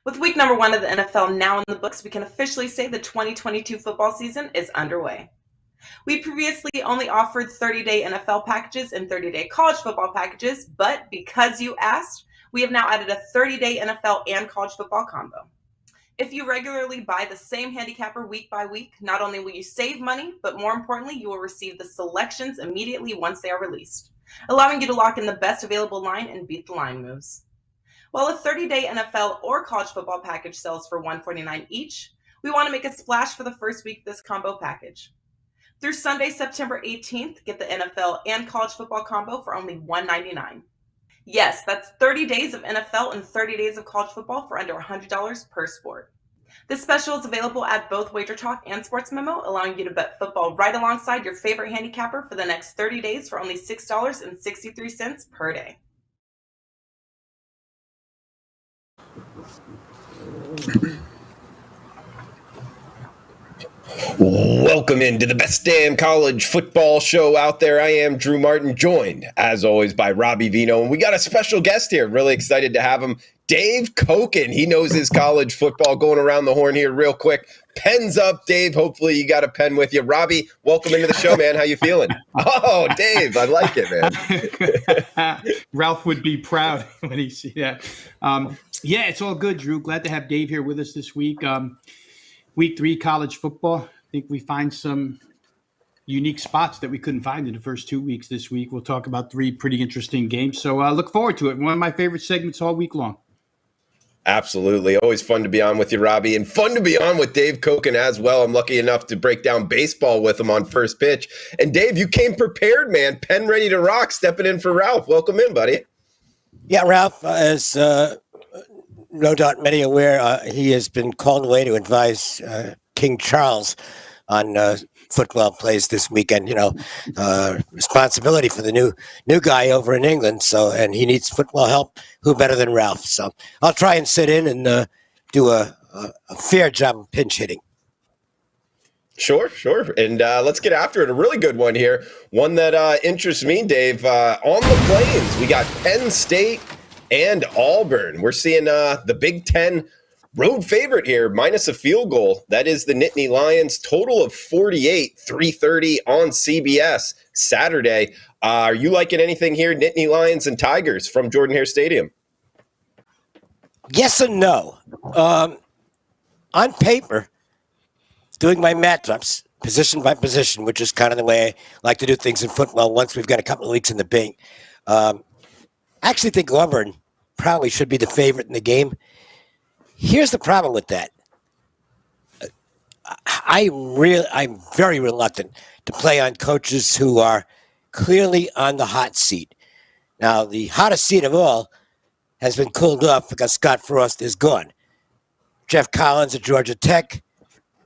With week number 1 of the NFL now in the books, we can officially say the 2022 football season is underway. We previously only offered 30-day NFL packages and 30-day college football packages, but because you asked, we have now added a 30-day NFL and college football combo. If you regularly buy the same handicapper week by week, not only will you save money, but more importantly, you will receive the selections immediately once they are released, allowing you to lock in the best available line and beat the line moves. While a 30-day NFL or college football package sells for $149 each, we want to make a splash for the first week of this combo package. Through Sunday, September 18th, get the NFL and college football combo for only $199. Yes, that's 30 days of NFL and 30 days of college football for under $100 per sport. This special is available at both WagerTalk and Sports Memo, allowing you to bet football right alongside your favorite handicapper for the next 30 days for only $6.63 per day. Welcome into the best damn college football show out there. I am Drew Martin, joined, as always, by Robbie Veno. And we got a special guest here. Really excited to have him, Dave Cokin. He knows his college football. Going around the horn here real quick. Pen's up, Dave. Hopefully you got a pen with you. Robbie, welcome into the show, man. How you feeling? Oh, Dave, I like it, man. Ralph would be proud when he see that. Yeah, it's all good, Drew. Glad to have Dave here with us this week. Week 3 college football. I think we find some unique spots that we couldn't find in the first 2 weeks this week. We'll talk about 3 pretty interesting games. So look forward to it. One of my favorite segments all week long. Absolutely. Always fun to be on with you, Robbie, and fun to be on with Dave Cokin as well. I'm lucky enough to break down baseball with him on First Pitch. And Dave, you came prepared, man. Penn ready to rock, stepping in for Ralph. Welcome in, buddy. Yeah, Ralph, as no doubt many aware, he has been called away to advise King Charles on football plays this weekend. You know, responsibility for the new guy over in England. So, and he needs football help. Who better than Ralph? So, I'll try and sit in and do a fair job of pinch hitting. Sure. And let's get after it. A really good one here. One that interests me, Dave. On the plains, we got Penn State and Auburn. We're seeing the Big Ten road favorite here, minus a field goal. That is the Nittany Lions. Total of 48, 3:30 on CBS Saturday. Are you liking anything here, Nittany Lions and Tigers from Jordan-Hare Stadium? Yes and no. On paper, doing my matchups, position by position, which is kind of the way I like to do things in football once we've got a couple of weeks in the bank. I actually think Auburn probably should be the favorite in the game. Here's the problem with that. I'm very reluctant to play on coaches who are clearly on the hot seat. Now, the hottest seat of all has been cooled off because Scott Frost is gone. Jeff Collins at Georgia Tech,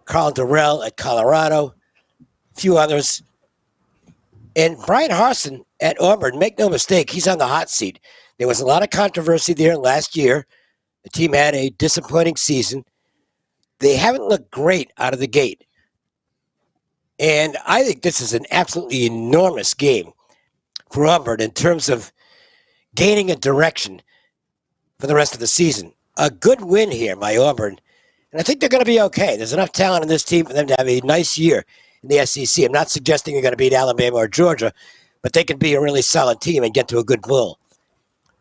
Carl Durrell at Colorado, a few others. And Brian Harsin at Auburn, make no mistake, he's on the hot seat. There was a lot of controversy there last year. The team had a disappointing season. They haven't looked great out of the gate. And I think this is an absolutely enormous game for Auburn in terms of gaining a direction for the rest of the season. A good win here by Auburn. And I think they're going to be okay. There's enough talent in this team for them to have a nice year in the SEC. I'm not suggesting they're going to beat Alabama or Georgia, but they can be a really solid team and get to a good bowl.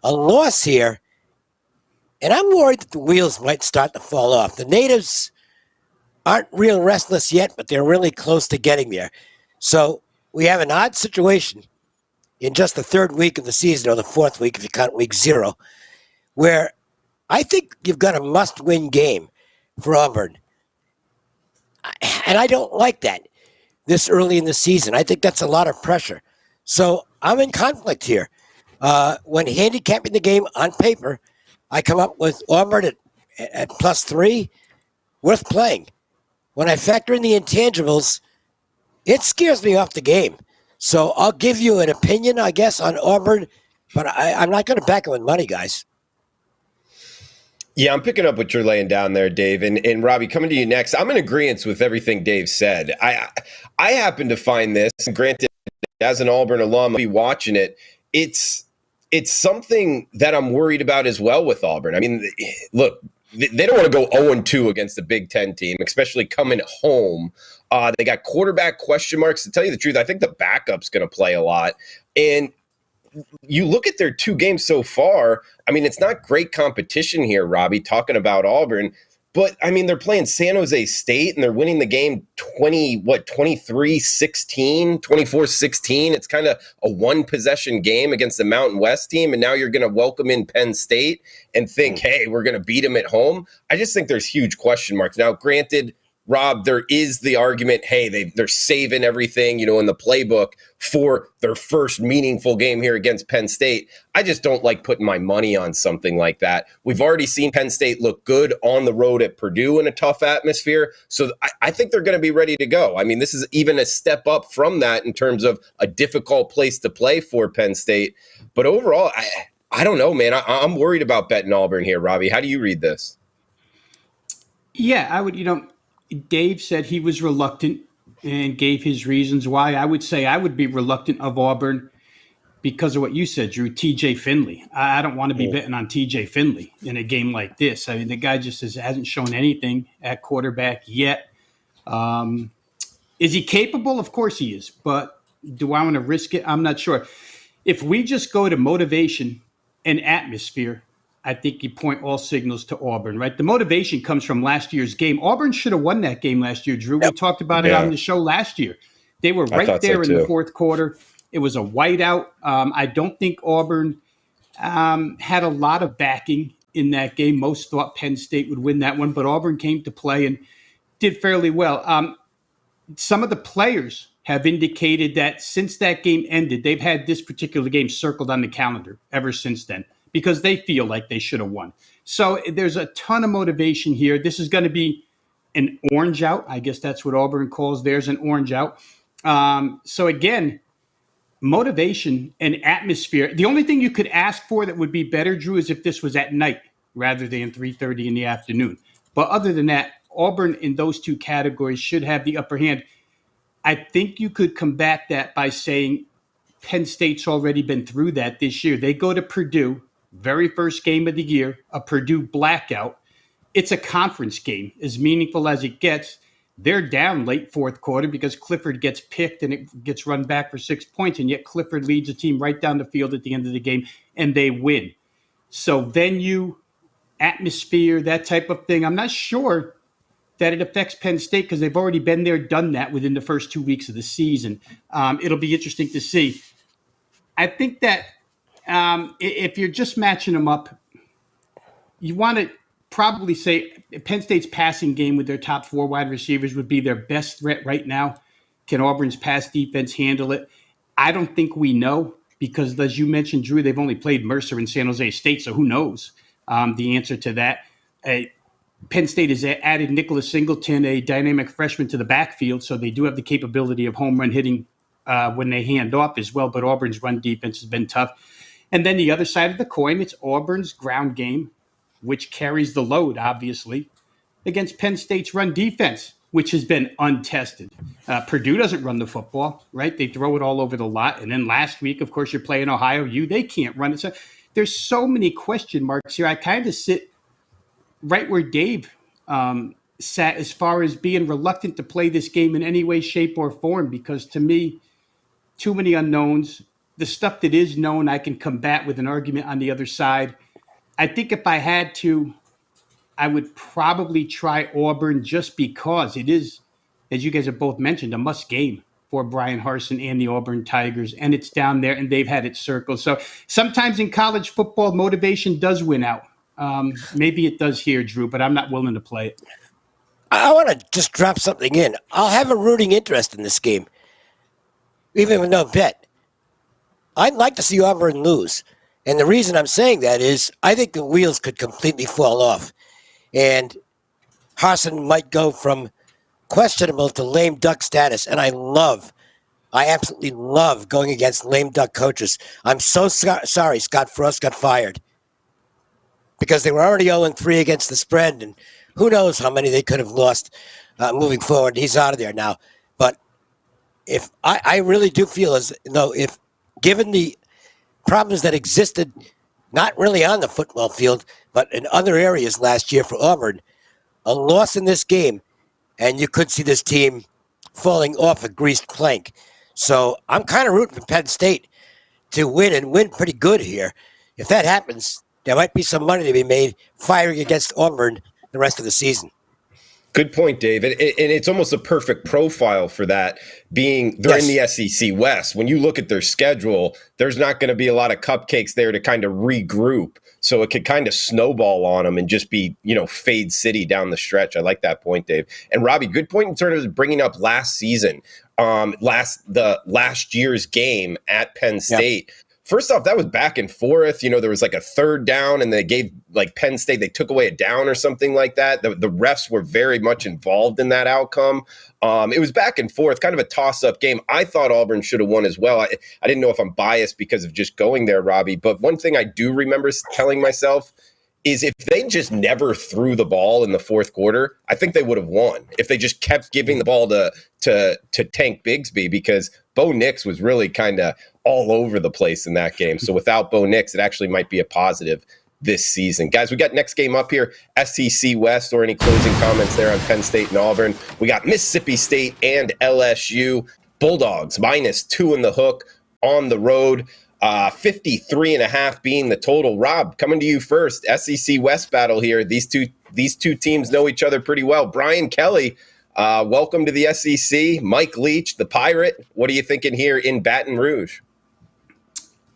A loss here, and I'm worried that the wheels might start to fall off. The natives aren't real restless yet, but they're really close to getting there. So we have an odd situation in just the 3rd week of the season, or the 4th week if you count week 0, where I think you've got a must-win game for Auburn. And I don't like that this early in the season. I think that's a lot of pressure. So I'm in conflict here. When handicapping the game on paper, I come up with Auburn at +3, worth playing. When I factor in the intangibles, it scares me off the game. So I'll give you an opinion, I guess, on Auburn, but I'm not going to back it with money, guys. Yeah, I'm picking up what you're laying down there, Dave. And Robbie, coming to you next, I'm in agreement with everything Dave said. I happen to find this, and granted, as an Auburn alum, I'll be watching it. It's something that I'm worried about as well with Auburn. I mean, look, they don't want to go 0-2 against a Big Ten team, especially coming home. They got quarterback question marks. To tell you the truth, I think the backup's going to play a lot. And you look at their 2 games so far, I mean, it's not great competition here, Robbie, talking about Auburn. But, I mean, they're playing San Jose State, and they're winning the game 23-16, 24-16. It's kind of a one-possession game against the Mountain West team, and now you're going to welcome in Penn State and think, hey, we're going to beat them at home. I just think there's huge question marks. Now, granted, Rob, there is the argument, hey, they're saving everything, in the playbook for their first meaningful game here against Penn State. I just don't like putting my money on something like that. We've already seen Penn State look good on the road at Purdue in a tough atmosphere. So I think they're going to be ready to go. I mean, this is even a step up from that in terms of a difficult place to play for Penn State. But overall, I don't know, man. I'm worried about betting Auburn here, Robbie. How do you read this? Yeah, I would, Dave said he was reluctant and gave his reasons why. I would say I would be reluctant of Auburn because of what you said, Drew, TJ Finley. I don't want to be betting on TJ Finley in a game like this. I mean, the guy just hasn't shown anything at quarterback yet. Is he capable? Of course he is. But do I want to risk it? I'm not sure. If we just go to motivation and atmosphere, I think you point all signals to Auburn, right? The motivation comes from last year's game. Auburn should have won that game last year, Drew. We talked about it on the show last year. They were right there in the fourth quarter. It was a whiteout. I don't think Auburn had a lot of backing in that game. Most thought Penn State would win that one, but Auburn came to play and did fairly well. Some of the players have indicated that since that game ended, they've had this particular game circled on the calendar ever since then, because they feel like they should have won. So there's a ton of motivation here. This is going to be an orange out. I guess that's what Auburn calls theirs, an orange out. So again, motivation and atmosphere. The only thing you could ask for that would be better, Drew, is if this was at night rather than 3:30 in the afternoon. But other than that, Auburn in those two categories should have the upper hand. I think you could combat that by saying Penn State's already been through that this year. They go to Purdue, very first game of the year, a Purdue blackout. It's a conference game, as meaningful as it gets. They're down late fourth quarter because Clifford gets picked and it gets run back for 6 points, and yet Clifford leads the team right down the field at the end of the game, and they win. So venue, atmosphere, that type of thing, I'm not sure that it affects Penn State because they've already been there, done that within the first 2 weeks of the season. It'll be interesting to see. I think that if you're just matching them up, you want to probably say Penn State's passing game with their top 4 wide receivers would be their best threat right now. Can Auburn's pass defense handle it? I don't think we know because, as you mentioned, Drew, they've only played Mercer and San Jose State, so who knows the answer to that. Penn State has added Nicholas Singleton, a dynamic freshman, to the backfield, so they do have the capability of home run hitting when they hand off as well, but Auburn's run defense has been tough. And then the other side of the coin, it's Auburn's ground game, which carries the load, obviously, against Penn State's run defense, which has been untested. Purdue doesn't run the football, right? They throw it all over the lot. And then last week, of course, you're playing Ohio U. They can't run it. So there's so many question marks here. I kind of sit right where Dave sat as far as being reluctant to play this game in any way, shape, or form, because to me, too many unknowns. The stuff that is known, I can combat with an argument on the other side. I think if I had to, I would probably try Auburn just because it is, as you guys have both mentioned, a must game for Brian Harsin and the Auburn Tigers, and it's down there, and they've had it circled. So sometimes in college football, motivation does win out. Maybe it does here, Drew, but I'm not willing to play it. I want to just drop something in. I'll have a rooting interest in this game, even with no bet. I'd like to see Auburn lose. And the reason I'm saying that is I think the wheels could completely fall off. And Harsin might go from questionable to lame duck status. And I absolutely love going against lame duck coaches. I'm so sorry Scott Frost got fired, because they were already 0-3 against the spread. And who knows how many they could have lost moving forward. He's out of there now. But if I really do feel as though if given the problems that existed not really on the football field, but in other areas last year for Auburn. A loss in this game, and you could see this team falling off a greased plank. So I'm kind of rooting for Penn State to win and win pretty good here. If that happens, there might be some money to be made firing against Auburn the rest of the season. Good point, Dave. And it's almost a perfect profile for that, being they're in the SEC West. When you look at their schedule, there's not going to be a lot of cupcakes there to kind of regroup. So it could kind of snowball on them and just be, fade city down the stretch. I like that point, Dave. And Robbie, good point in terms of bringing up last season, last year's game at Penn State. Yep. First off, that was back and forth. There was like a third down and they gave Penn State, they took away a down or something like that. The refs were very much involved in that outcome. It was back and forth, kind of a toss-up game. I thought Auburn should have won as well. I didn't know if I'm biased because of just going there, Robbie. But one thing I do remember telling myself is if they just never threw the ball in the fourth quarter, I think they would have won. If they just kept giving the ball to Tank Bigsby, because Bo Nix was really kind of all over the place in that game. So without Bo Nix, it actually might be a positive this season. Guys, we got next game up here, SEC West, or any closing comments there on Penn State and Auburn. We got Mississippi State and LSU. Bulldogs -2 in the hook on the road. 53.5 being the total. Rob, coming to you first. SEC West battle here. These two teams know each other pretty well. Brian Kelly, welcome to the SEC. Mike Leach, the Pirate. What are you thinking here in Baton Rouge?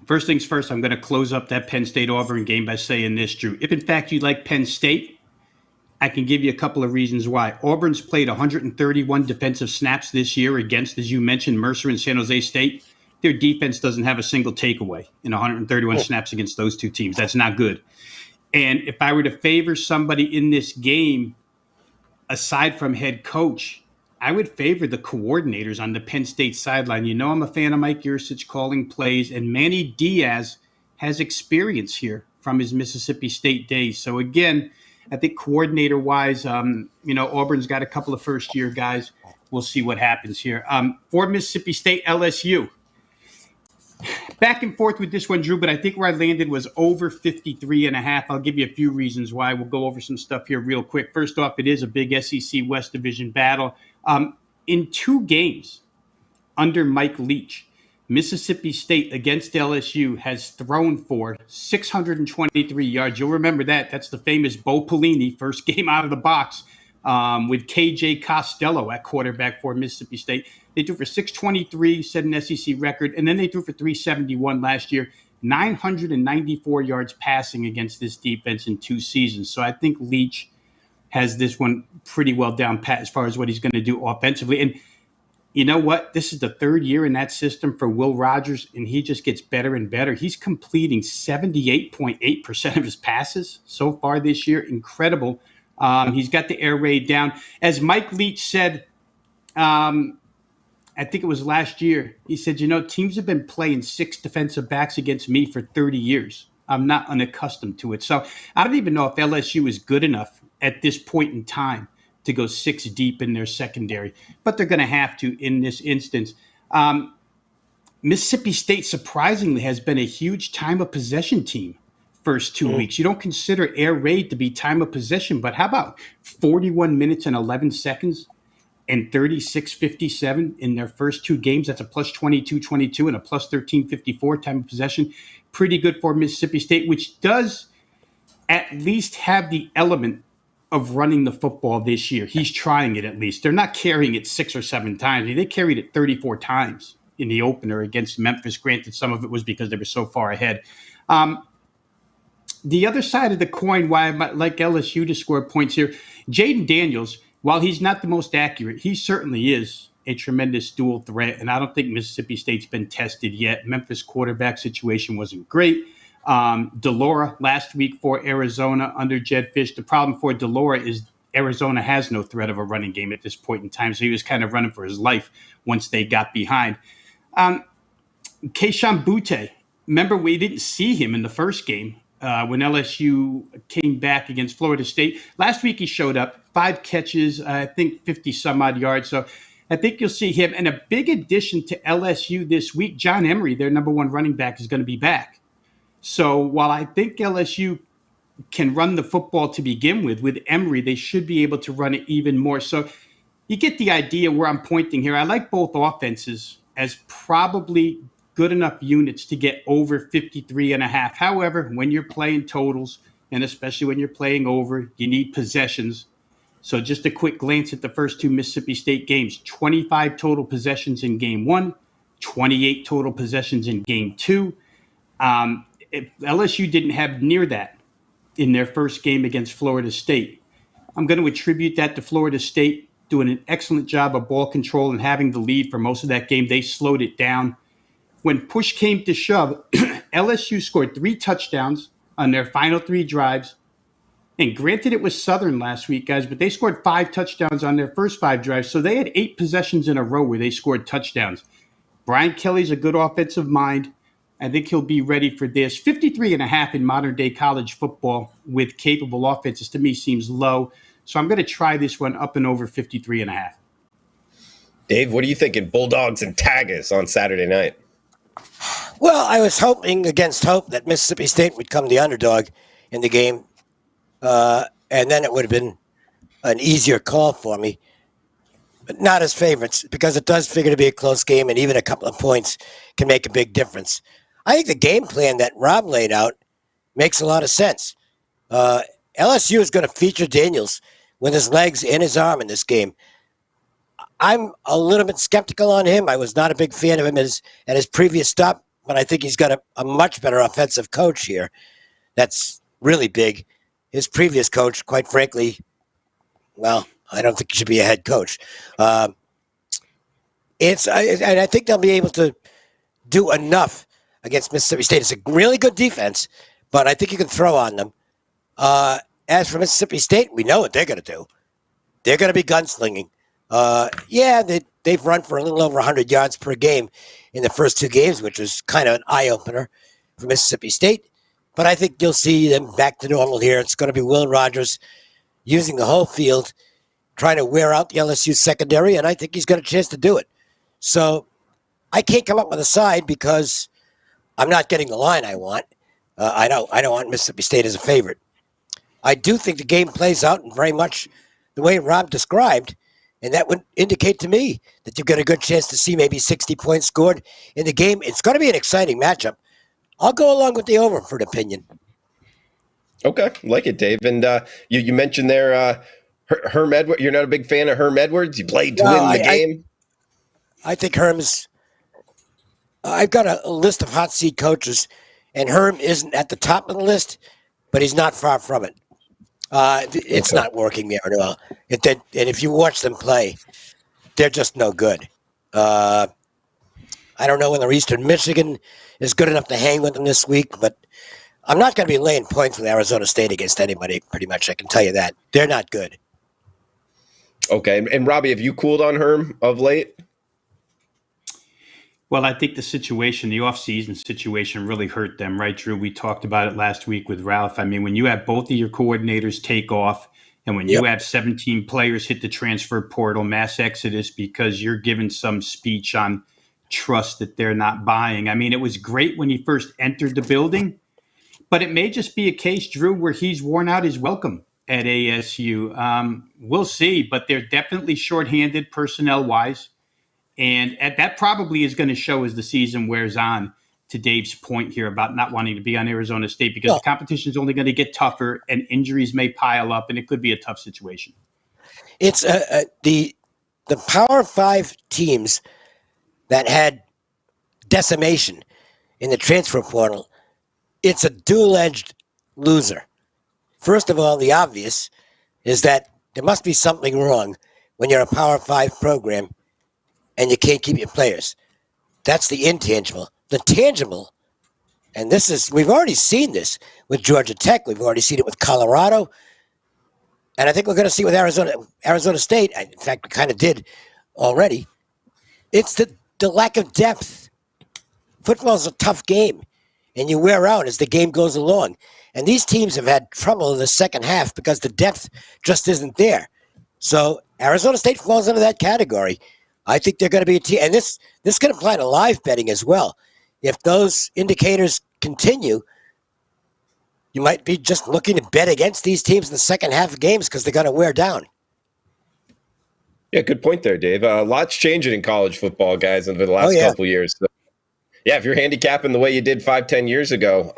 First things first, I'm going to close up that Penn State-Auburn game by saying this, Drew. If, in fact, you like Penn State, I can give you a couple of reasons why. Auburn's played 131 defensive snaps this year against, as you mentioned, Mercer and San Jose State. Their defense doesn't have a single takeaway in 131 snaps against those two teams. That's not good. And if I were to favor somebody in this game, aside from head coach, I would favor the coordinators on the Penn State sideline. I'm a fan of Mike Yurcich calling plays, and Manny Diaz has experience here from his Mississippi State days. So, again, I think coordinator-wise, Auburn's got a couple of first-year guys. We'll see what happens here. For Mississippi State, LSU. Back and forth with this one, Drew, but I think where I landed was over 53.5. I'll give you a few reasons why. We'll go over some stuff here real quick. First off, it is a big SEC West Division battle. In 2 games under Mike Leach, Mississippi State against LSU has thrown for 623 yards. You'll remember that. That's the famous Bo Pelini first game out of the box with KJ Costello at quarterback for Mississippi State. They threw for 623, set an SEC record, and then they threw for 371 last year. 994 yards passing against this defense in 2 seasons. So I think Leach has this one pretty well down pat as far as what he's going to do offensively. And you know what? This is the 3rd year in that system for Will Rogers, and he just gets better and better. He's completing 78.8% of his passes so far this year. Incredible. He's got the air raid down. As Mike Leach said, I think it was last year, he said, teams have been playing 6 defensive backs against me for 30 years. I'm not unaccustomed to it. So I don't even know if LSU is good enough at this point in time to go 6 deep in their secondary, but they're going to have to in this instance. Mississippi State, surprisingly, has been a huge time of possession team first 2 weeks. You don't consider air raid to be time of possession, but how about 41 minutes and 11 seconds and 36.57 in their first 2 games? That's a plus 22.22 and a plus 13.54 time of possession. Pretty good for Mississippi State, which does at least have the element of running the football this year. He's trying it at least. They're not carrying it 6 or 7 times. They carried it 34 times in the opener against Memphis. Granted, some of it was because they were so far ahead. The other side of the coin, why I might like LSU to score points here, Jaden Daniels, while he's not the most accurate, he certainly is a tremendous dual threat, and I don't think Mississippi State's been tested yet. Memphis quarterback situation wasn't great. DeLora last week for Arizona under Jed Fish. The problem for DeLora is Arizona has no threat of a running game at this point in time, so he was kind of running for his life once they got behind. Keishawn Butte, remember we didn't see him in the first game when LSU came back against Florida State. Last week he showed up, 5 catches, I think 50-some-odd yards. So I think you'll see him. And a big addition to LSU this week, John Emery, their number 1 running back, is going to be back. So while I think LSU can run the football to begin with Emory, they should be able to run it even more. So you get the idea where I'm pointing here. I like both offenses as probably good enough units to get over 53.5. However, when you're playing totals, and especially when you're playing over, you need possessions. So just a quick glance at the first two Mississippi State games: 25 total possessions in game one, 28 total possessions in game two. LSU didn't have near that in their first game against Florida State. I'm going to attribute that to Florida State doing an excellent job of ball control and having the lead for most of that game. They slowed it down. When push came to shove, LSU scored 3 touchdowns on their final 3 drives. And granted, it was Southern last week, guys, but they scored 5 touchdowns on their first 5 drives. So they had 8 possessions in a row where they scored touchdowns. Brian Kelly's a good offensive mind. I think he'll be ready for this. 53.5 in modern day college football with capable offenses to me seems low. So I'm going to try this one up and over 53.5. Dave, what are you thinking? Bulldogs and Tigers on Saturday night. Well, I was hoping against hope that Mississippi State would come the underdog in the game. And then it would have been an easier call for me. But not as favorites, because it does figure to be a close game, and even a couple of points can make a big difference. I think the game plan that Rob laid out makes a lot of sense. LSU is going to feature Daniels with his legs and his arm in this game. I'm a little bit skeptical on him. I was not a big fan of him at his previous stop, but I think he's got a much better offensive coach here. That's really big. His previous coach, quite frankly, well, I don't think he should be a head coach. And I think they'll be able to do enough against Mississippi State. It's a really good defense, but I think you can throw on them. As for Mississippi State, we know what they're going to do. They're going to be gunslinging. They've run for a little over 100 yards per game in the first 2 games, which was kind of an eye-opener for Mississippi State. But I think you'll see them back to normal here. It's going to be Will Rogers using the whole field, trying to wear out the LSU secondary, and I think he's got a chance to do it. So I can't come up with a side because I'm not getting the line I want. I don't want Mississippi State as a favorite. I do think the game plays out in very much the way Rob described, and that would indicate to me that you've got a good chance to see maybe 60 points scored in the game. It's going to be an exciting matchup. I'll go along with the over for an opinion. Okay, like it, Dave. And you mentioned there Herm Edwards. You're not a big fan of Herm Edwards? You played to win the game? I think Herm's – I've got a list of hot seat coaches, and Herm isn't at the top of the list, but he's not far from it. It's not working there at all. And if you watch them play, they're just no good. I don't know whether Eastern Michigan is good enough to hang with them this week, but I'm not going to be laying points with Arizona State against anybody, pretty much. I can tell you that. They're not good. Okay. And Robbie, have you cooled on Herm of late? Well, I think the offseason situation really hurt them, right, Drew? We talked about it last week with Ralph. I mean, when you have both of your coordinators take off and when you have 17 players hit the transfer portal, mass exodus, because you're giving some speech on trust that they're not buying. I mean, it was great when he first entered the building, but it may just be a case, Drew, where he's worn out his welcome at ASU. We'll see, but they're definitely shorthanded personnel-wise. And that probably is going to show as the season wears on, to Dave's point here about not wanting to be on Arizona State, because the competition is only going to get tougher and injuries may pile up and it could be a tough situation. It's the Power 5 teams that had decimation in the transfer portal. It's a dual-edged loser. First of all, the obvious is that there must be something wrong when you're a Power 5 program and you can't keep your players. That's the intangible. The tangible, and we've already seen this with Georgia Tech. We've already seen it with Colorado. And I think we're going to see it with Arizona State. In fact, we kind of did already. It's the lack of depth. Football is a tough game, and you wear out as the game goes along. And these teams have had trouble in the second half because the depth just isn't there. So Arizona State falls into that category. I think they're going to be a team, and this can apply to live betting as well. If those indicators continue, you might be just looking to bet against these teams in the second half of games because they're going to wear down. Yeah, good point there, Dave. Lots changing in college football, guys, over the last couple of years. So, yeah, if you're handicapping the way you did 5-10 years ago,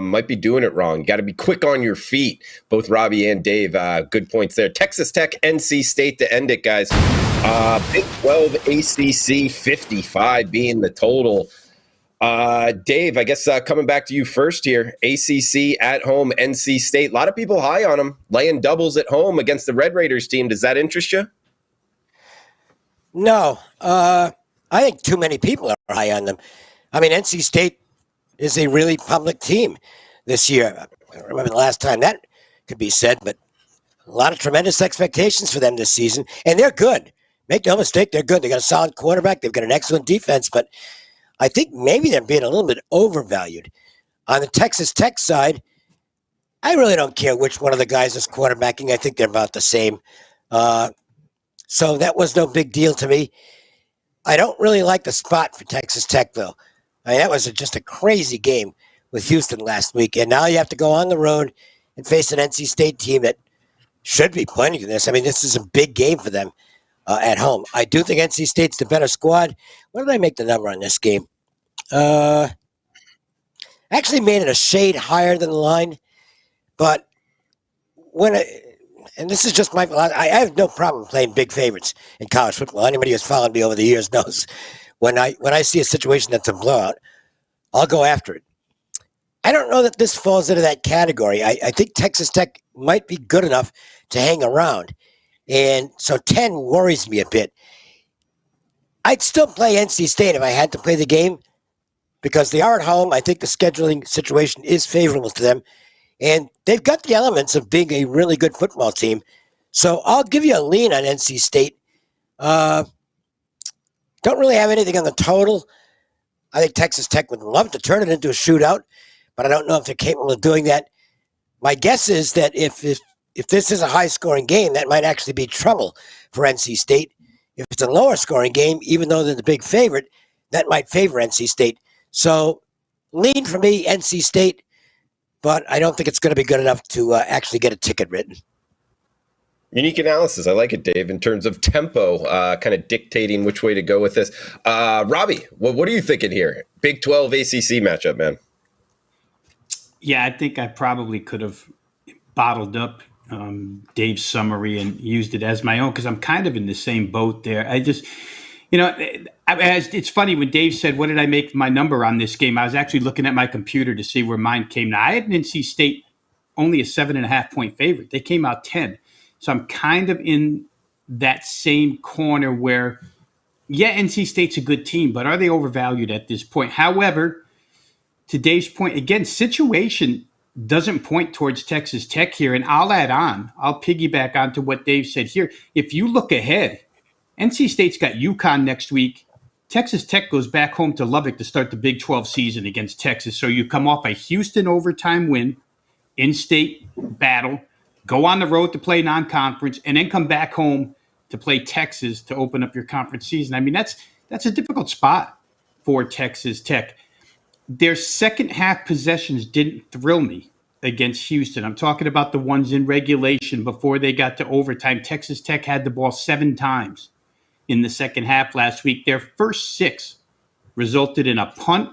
might be doing it wrong. You got to be quick on your feet. Both Robbie and Dave, good points there. Texas Tech, NC State to end it, guys. Big 12 ACC 55 being the total. Dave, I guess coming back to you first here. ACC at home, NC State. A lot of people high on them, laying doubles at home against the Red Raiders team. Does that interest you? No. I think too many people are high on them. I mean, NC State is a really public team this year. I don't remember the last time that could be said, but a lot of tremendous expectations for them this season, and they're good. Make no mistake, they're good. They got a solid quarterback. They've got an excellent defense, but I think maybe they're being a little bit overvalued. On the Texas Tech side, I really don't care which one of the guys is quarterbacking. I think they're about the same. So that was no big deal to me. I don't really like the spot for Texas Tech, though. I mean, that was just a crazy game with Houston last week. And now you have to go on the road and face an NC State team that should be playing this. I mean, this is a big game for them at home. I do think NC State's the better squad. What did I make the number on this game? Actually made it a shade higher than the line. But and this is just I have no problem playing big favorites in college football. Anybody who's followed me over the years knows when I see a situation that's a blowout, I'll go after it. I don't know that this falls into that category. I think Texas Tech might be good enough to hang around. And so 10 worries me a bit. I'd still play NC State if I had to play the game because they are at home. I think the scheduling situation is favorable to them. And they've got the elements of being a really good football team. So I'll give you a lean on NC State. Don't really have anything on the total. I think Texas Tech would love to turn it into a shootout, but I don't know if they're capable of doing that. My guess is that if this is a high-scoring game, that might actually be trouble for NC State. If it's a lower-scoring game, even though they're the big favorite, that might favor NC State. So lean for me, NC State, but I don't think it's going to be good enough to actually get a ticket written. Unique analysis. I like it, Dave, in terms of tempo, kind of dictating which way to go with this. Robbie, what are you thinking here? Big 12 ACC matchup, man. Yeah, I think I probably could have bottled up Dave's summary and used it as my own because I'm kind of in the same boat there. I just, it's funny when Dave said, what did I make my number on this game? I was actually looking at my computer to see where mine came. Now, I had NC State only a 7.5-point favorite. They came out 10. So I'm kind of in that same corner where, yeah, NC State's a good team, but are they overvalued at this point? However, to Dave's point, again, situation doesn't point towards Texas Tech here. And I'll piggyback onto what Dave said here. If you look ahead, NC State's got UConn next week. Texas Tech goes back home to Lubbock to start the Big 12 season against Texas. So you come off a Houston overtime win, in-state battle, go on the road to play non-conference, and then come back home to play Texas to open up your conference season. I mean, that's a difficult spot for Texas Tech. Their second half possessions didn't thrill me against Houston. I'm talking about the ones in regulation before they got to overtime. Texas Tech had the ball 7 times in the second half last week. Their first 6 resulted in a punt,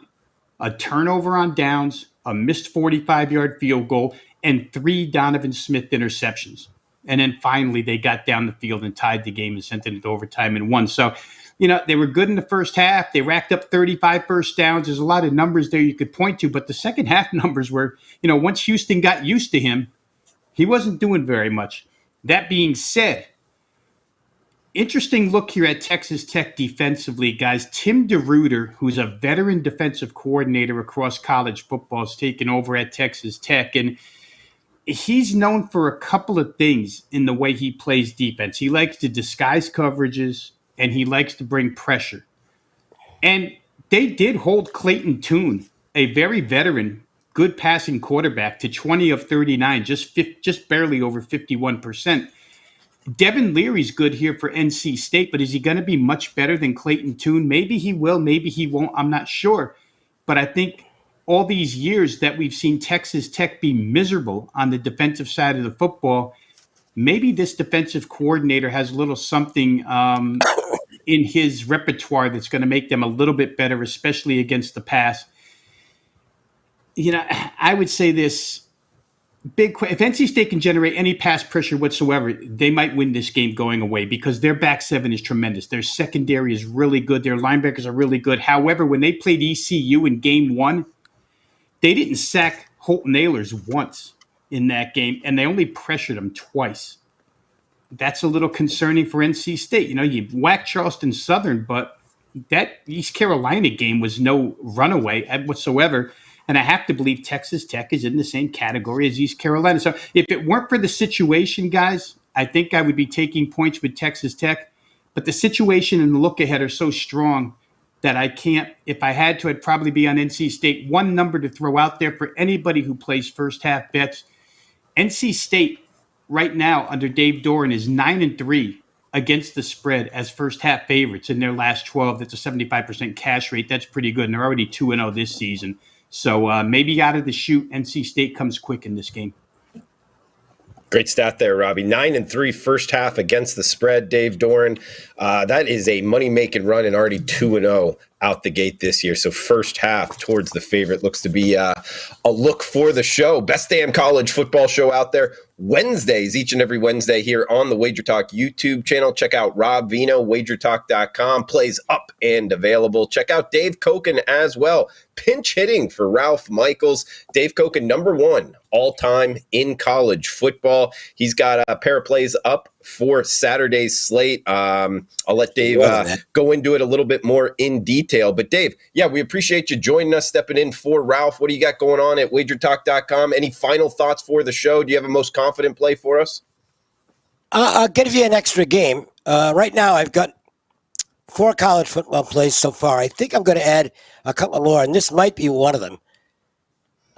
a turnover on downs, a missed 45-yard field goal, and 3 Donovan Smith interceptions. And then finally they got down the field and tied the game and sent it into overtime and won. So, they were good in the first half. They racked up 35 first downs. There's a lot of numbers there you could point to, but the second half numbers were, once Houston got used to him, he wasn't doing very much. That being said, interesting look here at Texas Tech defensively, guys. Tim DeRuyter, who's a veteran defensive coordinator across college football, is taken over at Texas Tech, and he's known for a couple of things in the way he plays defense. He likes to disguise coverages, and he likes to bring pressure. And they did hold Clayton Tune, a very veteran, good passing quarterback, to 20 of 39, just barely over 51%. Devin Leary's good here for NC State, but is he going to be much better than Clayton Tune? Maybe he will, maybe he won't. I'm not sure. But I think all these years that we've seen Texas Tech be miserable on the defensive side of the football, maybe this defensive coordinator has a little something in his repertoire that's going to make them a little bit better, especially against the pass. I would say this. If NC State can generate any pass pressure whatsoever, they might win this game going away because their back seven is tremendous. Their secondary is really good. Their linebackers are really good. However, when they played ECU in game one, they didn't sack Holton Ahlers once in that game, and they only pressured them twice. That's a little concerning for NC State. You whacked Charleston Southern, but that East Carolina game was no runaway whatsoever. And I have to believe Texas Tech is in the same category as East Carolina. So if it weren't for the situation, guys, I think I would be taking points with Texas Tech. But the situation and the look ahead are so strong that I can't. If I had to, I'd probably be on NC State. One number to throw out there for anybody who plays first half bets. NC State right now under Dave Doran is 9-3 against the spread as first half favorites in their last 12. That's a 75% cash rate. That's pretty good. And they're already 2-0 this season. So maybe out of the chute, NC State comes quick in this game. Great stat there, Robbie. 9-3 first half against the spread, Dave Doran. That is a money-making run and already 2-0 out the gate this year. So first half towards the favorite looks to be a look for the show. Best damn college football show out there. Wednesdays, each and every Wednesday here on the WagerTalk YouTube channel. Check out Rob Veno, WagerTalk.com. Plays up and available. Check out Dave Cokin as well. Pinch hitting for Ralph Michaels. Dave Cokin, #1 all-time in college football. He's got a pair of plays up for Saturday's slate. I'll let Dave go into it a little bit more in detail. But Dave, yeah, we appreciate you joining us, stepping in for Ralph. What do you got going on at WagerTalk.com? Any final thoughts for the show? Do you have a most confident play for us? I'll give you an extra game. Right now, I've got 4 college football plays so far. I think I'm going to add a couple more, and this might be one of them.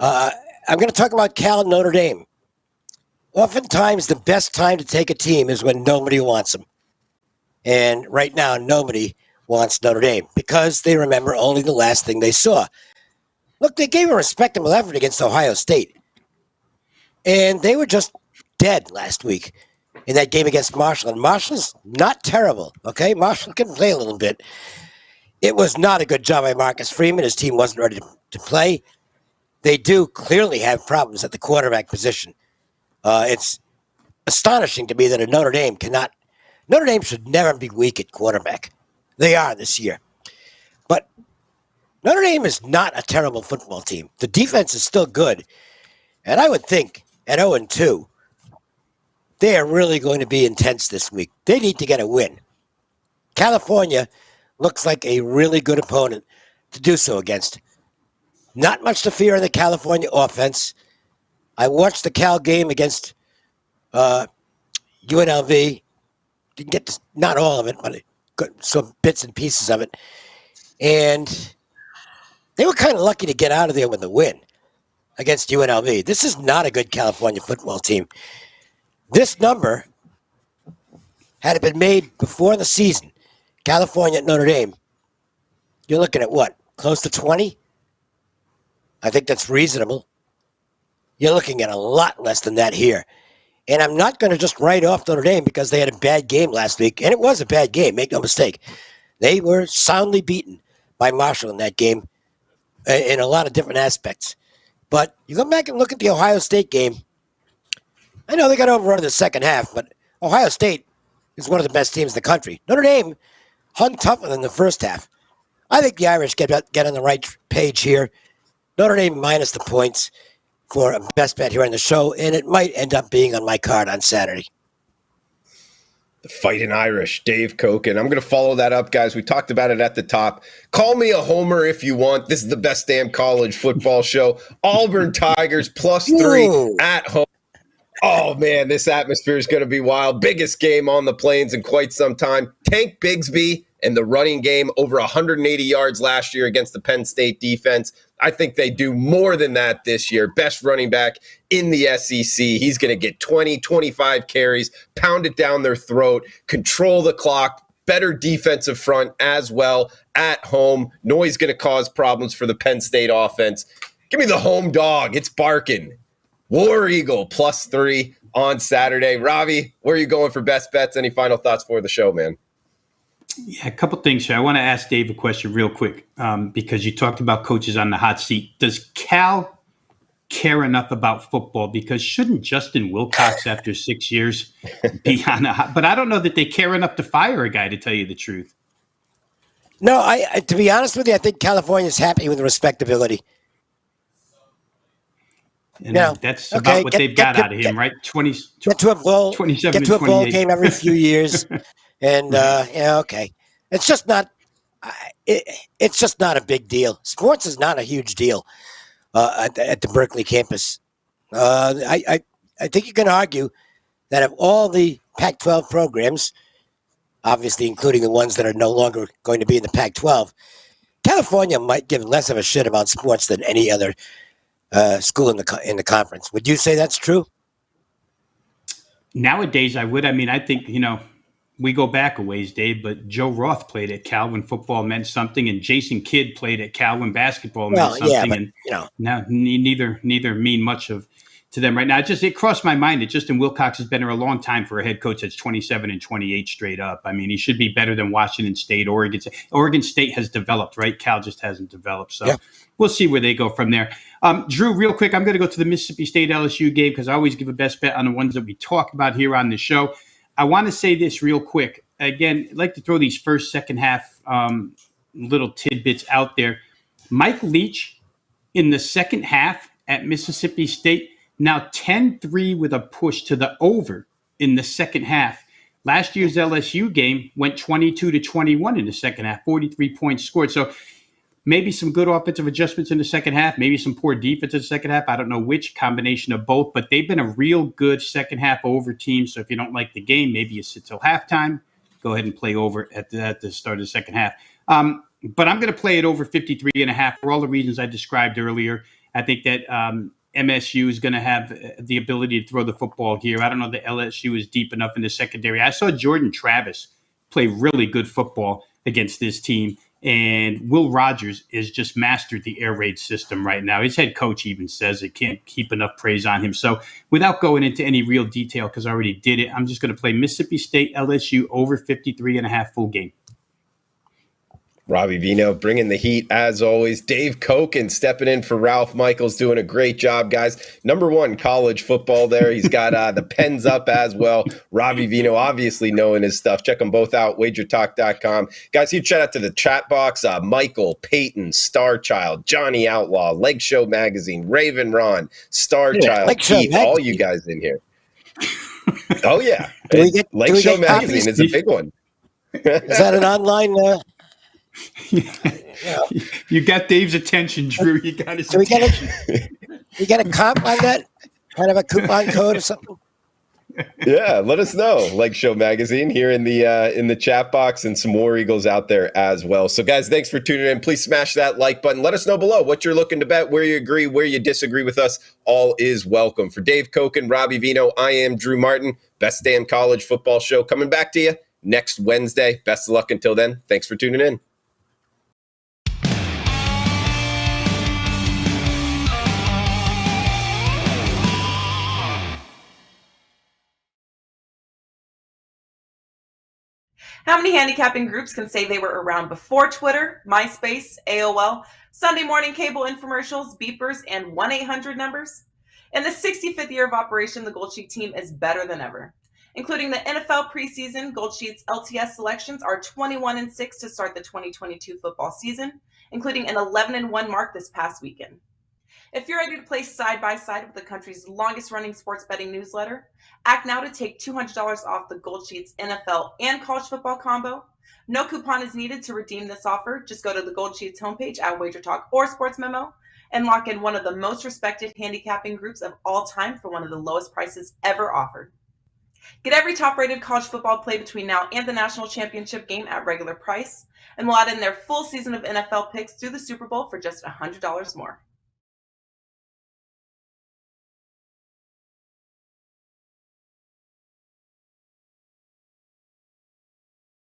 I'm going to talk about Cal Notre Dame. Oftentimes, the best time to take a team is when nobody wants them. And right now, nobody wants Notre Dame because they remember only the last thing they saw. Look, they gave a respectable effort against Ohio State. And they were just dead last week in that game against Marshall. And Marshall's not terrible, okay? Marshall can play a little bit. It was not a good job by Marcus Freeman. His team wasn't ready to play. They do clearly have problems at the quarterback position. It's astonishing to me that a Notre Dame should never be weak at quarterback. They are this year. But Notre Dame is not a terrible football team. The defense is still good. And I would think at 0-2, they are really going to be intense this week. They need to get a win. California looks like a really good opponent to do so against. Not much to fear in the California offense. I watched the Cal game against UNLV. Didn't get to, not all of it, but I got some bits and pieces of it. And they were kind of lucky to get out of there with a win against UNLV. This is not a good California football team. This number, had it been made before the season, California at Notre Dame, you're looking at what? Close to 20? I think that's reasonable. You're looking at a lot less than that here. And I'm not going to just write off Notre Dame because they had a bad game last week. And it was a bad game, make no mistake. They were soundly beaten by Marshall in that game in a lot of different aspects. But you go back and look at the Ohio State game. I know they got overrun in the second half, but Ohio State is one of the best teams in the country. Notre Dame hung tougher than the first half. I think the Irish get on the right page here. Notre Dame minus the points for a best bet here on the show, and it might end up being on my card on Saturday. The Fighting Irish, Dave Cokin. I'm going to follow that up, guys. We talked about it at the top. Call me a homer if you want. This is the best damn college football show. Auburn Tigers +3 at home. Oh, man, this atmosphere is going to be wild. Biggest game on the plains in quite some time. Tank Bigsby and the running game over 180 yards last year against the Penn State defense. I think they do more than that this year. Best running back in the SEC. He's going to get 20, 25 carries, pound it down their throat, control the clock, better defensive front as well at home. Noise going to cause problems for the Penn State offense. Give me the home dog. It's barking. War Eagle +3 on Saturday. Ravi, where are you going for best bets? Any final thoughts for the show, man? Yeah, a couple things here. I want to ask Dave a question real quick because you talked about coaches on the hot seat. Does Cal care enough about football? Because shouldn't Justin Wilcox, after 6 years, be on the hot? But I don't know that they care enough to fire a guy, to tell you the truth. No, I to be honest with you, I think California's happy with the respectability. And that's about what they've got out of him, right? 20, get to a bowl, 27 get to a bowl 28. game every few years, and okay. It's just not. It's just not a big deal. Sports is not a huge deal at the Berkeley campus. I think you can argue that of all the Pac-12 programs, obviously including the ones that are no longer going to be in the Pac-12, California might give less of a shit about sports than any other school in the conference. Would you say that's true? Nowadays, I would. I mean, I think, we go back a ways, Dave, but Joe Roth played at Cal when football meant something, and Jason Kidd played at Cal when basketball meant something. Yeah, but, and now neither mean much to them right now. It crossed my mind that Justin Wilcox has been there a long time for a head coach that's 27 and 28 straight up. I mean, he should be better than Washington State, Oregon State. Oregon State has developed, right? Cal just hasn't developed. So we'll see where they go from there. Drew, real quick, I'm going to go to the Mississippi State LSU game because I always give a best bet on the ones that we talk about here on the show. I want to say this real quick. Again, I'd like to throw these first, second half little tidbits out there. Mike Leach in the second half at Mississippi State, now 10-3 with a push to the over in the second half. Last year's LSU game went 22-21 in the second half, 43 points scored. So maybe some good offensive adjustments in the second half, maybe some poor defense in the second half. I don't know which, combination of both, but they've been a real good second half over team. So if you don't like the game, maybe you sit till halftime, go ahead and play over at the start of the second half. But I'm going to play it over 53.5 for all the reasons I described earlier. I think that MSU is going to have the ability to throw the football here. I don't know that LSU is deep enough in the secondary. I saw Jordan Travis play really good football against this team. And Will Rogers has just mastered the air raid system right now. His head coach even says it can't keep enough praise on him. So without going into any real detail, because I already did it, I'm just going to play Mississippi State LSU over 53.5 full game. Robbie Veno bringing the heat as always. Dave Cokin stepping in for Ralph Michaels, doing a great job, guys. Number one college football there. He's got the pens up as well. Robbie Veno obviously knowing his stuff. Check them both out, WagerTalk.com. Guys, huge shout out to the chat box. Michael, Peyton, Starchild, Johnny Outlaw, Leg Show Magazine, Raven Ron, Starchild, Keith, all you guys in here. Oh, yeah. Leg Show Magazine is a big one. Is that an online... You got Dave's attention, Drew. You got his attention. We get a comp on that? Kind of a coupon code or something? Yeah, let us know. Leg Show Magazine here in the chat box, and some War Eagles out there as well. So, guys, thanks for tuning in. Please smash that like button. Let us know below what you're looking to bet, where you agree, where you disagree with us. All is welcome. For Dave Cokin, Robbie Veno, I am Drew Martin. Best damn college football show coming back to you next Wednesday. Best of luck until then. Thanks for tuning in. How many handicapping groups can say they were around before Twitter, MySpace, AOL, Sunday morning cable infomercials, beepers, and 1-800 numbers? In the 65th year of operation, the Gold Sheet team is better than ever. Including the NFL preseason, Gold Sheet's LTS selections are 21-6 to start the 2022 football season, including an 11-1 mark this past weekend. If you're ready to play side by side with the country's longest running sports betting newsletter, act now to take $200 off the Gold Sheets NFL and college football combo. No coupon is needed to redeem this offer. Just go to the Gold Sheets homepage at WagerTalk or Sports Memo and lock in one of the most respected handicapping groups of all time for one of the lowest prices ever offered. Get every top-rated college football play between now and the national championship game at regular price, and we'll add in their full season of NFL picks through the Super Bowl for just $100 more.